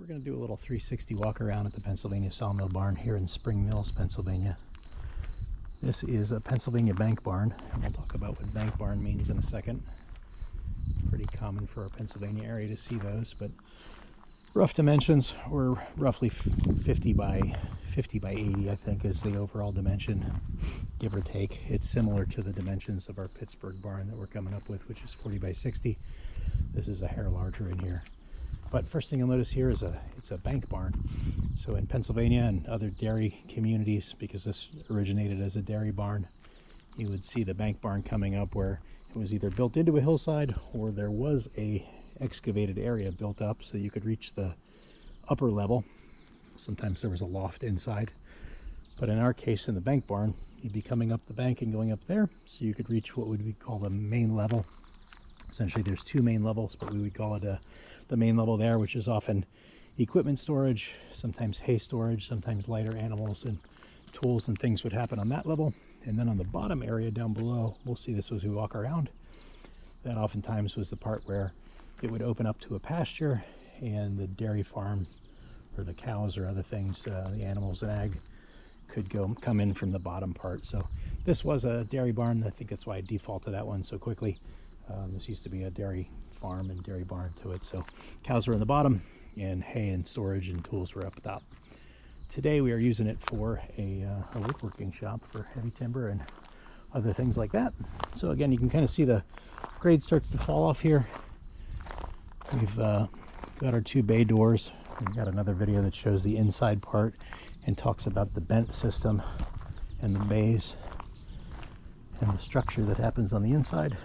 we're going to do a little 360 walk around at the Pennsylvania Sawmill Barn here in Spring Mills, Pennsylvania. This is a Pennsylvania bank barn, and we'll talk about what bank barn means in a second. Pretty common for our Pennsylvania area to see those, but rough dimensions were roughly 50 by 80, I think, is the overall dimension, give or take. It's similar to the dimensions of our Pittsburgh barn that we're coming up with, which is 40 by 60. This is a hair larger in here. But first thing you'll notice here is it's a bank barn. So in Pennsylvania and other dairy communities, because this originated as a dairy barn, you would see the bank barn coming up where it was either built into a hillside or there was a excavated area built up so you could reach the upper level. Sometimes there was a loft inside. But in our case, in the bank barn, you'd be coming up the bank and going up there so you could reach what would be called the main level. Essentially, there's two main levels, but we would call it the main level there, which is often equipment storage, sometimes hay storage, sometimes lighter animals and tools and things would happen on that level. And then on the bottom area down below, we'll see this as we walk around, that oftentimes was the part where it would open up to a pasture and the dairy farm or the cows or other things, the animals and ag could come in from the bottom part. So this was a dairy barn. I think that's why I defaulted that one so quickly. This used to be a dairy farm and dairy barn to it. So cows were in the bottom and hay and storage and tools were up top. Today we are using it for a woodworking shop for heavy timber and other things like that. So again, you can kind of see the grade starts to fall off here. We've got our two bay doors. We've got another video that shows the inside part and talks about the bent system and the bays and the structure that happens on the inside.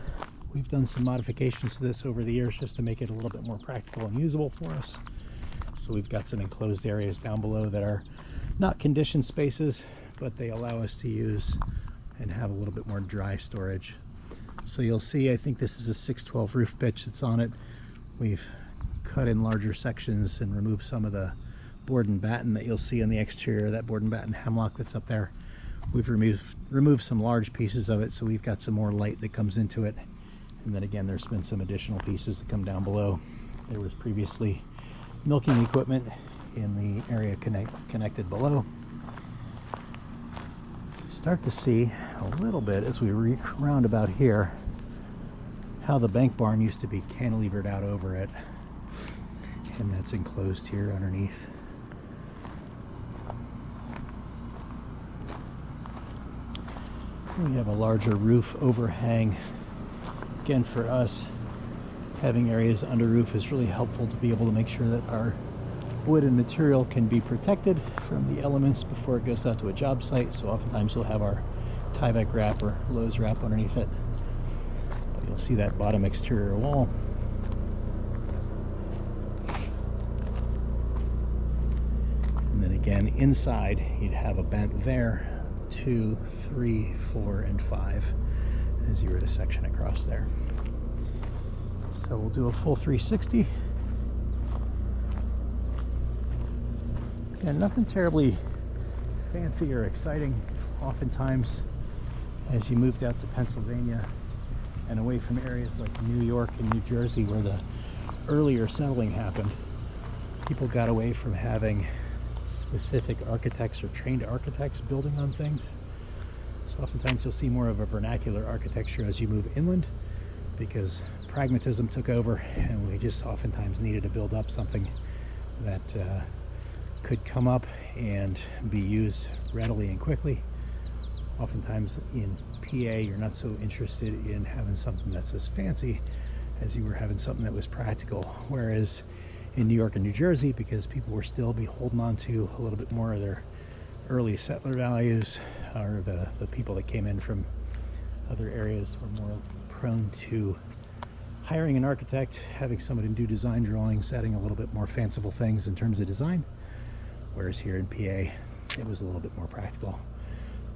We've done some modifications to this over the years just to make it a little bit more practical and usable for us. So we've got some enclosed areas down below that are not conditioned spaces, but they allow us to use and have a little bit more dry storage. So you'll see, I think this is a 612 roof pitch that's on it. We've cut in larger sections and removed some of the board and batten that you'll see on the exterior, that board and batten hemlock that's up there. We've removed some large pieces of it, so we've got some more light that comes into it. And then again, there's been some additional pieces that come down below. There was previously milking equipment in the area connected below. Start to see a little bit as we round about here how the bank barn used to be cantilevered out over it, and that's enclosed here underneath. We have a larger roof overhang. Again, for us, having areas under roof is really helpful to be able to make sure that our wood and material can be protected from the elements before it goes out to a job site. So oftentimes we'll have our Tyvek wrap or Lowe's wrap underneath it. But you'll see that bottom exterior wall. And then again, inside you'd have a bent there, 2, 3, 4, and 5. As you were to section across there. So we'll do a full 360. And nothing terribly fancy or exciting. Oftentimes, as you moved out to Pennsylvania and away from areas like New York and New Jersey where the earlier settling happened, people got away from having specific architects or trained architects building on things. So oftentimes you'll see more of a vernacular architecture as you move inland because pragmatism took over and we just oftentimes needed to build up something that could come up and be used readily and quickly. Oftentimes in PA you're not so interested in having something that's as fancy as you were having something that was practical, whereas in New York and New Jersey, because people were still holding on to a little bit more of their early settler values, or the people that came in from other areas were more prone to hiring an architect, having somebody do design drawings, adding a little bit more fanciful things in terms of design, whereas here in PA it was a little bit more practical.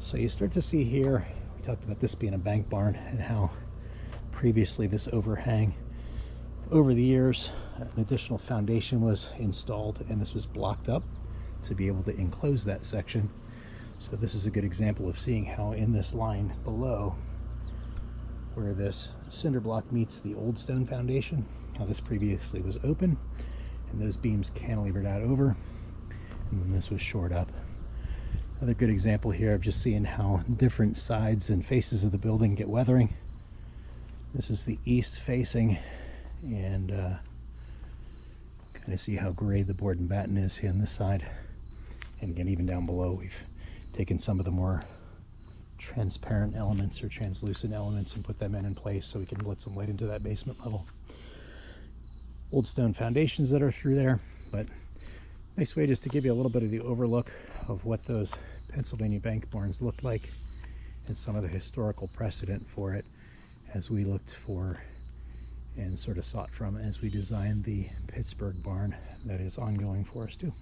So you start to see here, we talked about this being a bank barn and how previously this overhang, over the years an additional foundation was installed and this was blocked up to be able to enclose that section. So this is a good example of seeing how in this line below, where this cinder block meets the old stone foundation, how this previously was open, and those beams cantilevered out over, and then this was shored up. Another good example here of just seeing how different sides and faces of the building get weathering. This is the east facing, and kind of see how gray the board and batten is here on this side. And again, even down below, we've taken some of the more transparent elements or translucent elements and put them in place so we can let some light into that basement level. Old stone foundations that are through there, but nice way just to give you a little bit of the overlook of what those Pennsylvania bank barns looked like and some of the historical precedent for it as we looked for and sort of sought from as we designed the Pittsburgh barn that is ongoing for us too.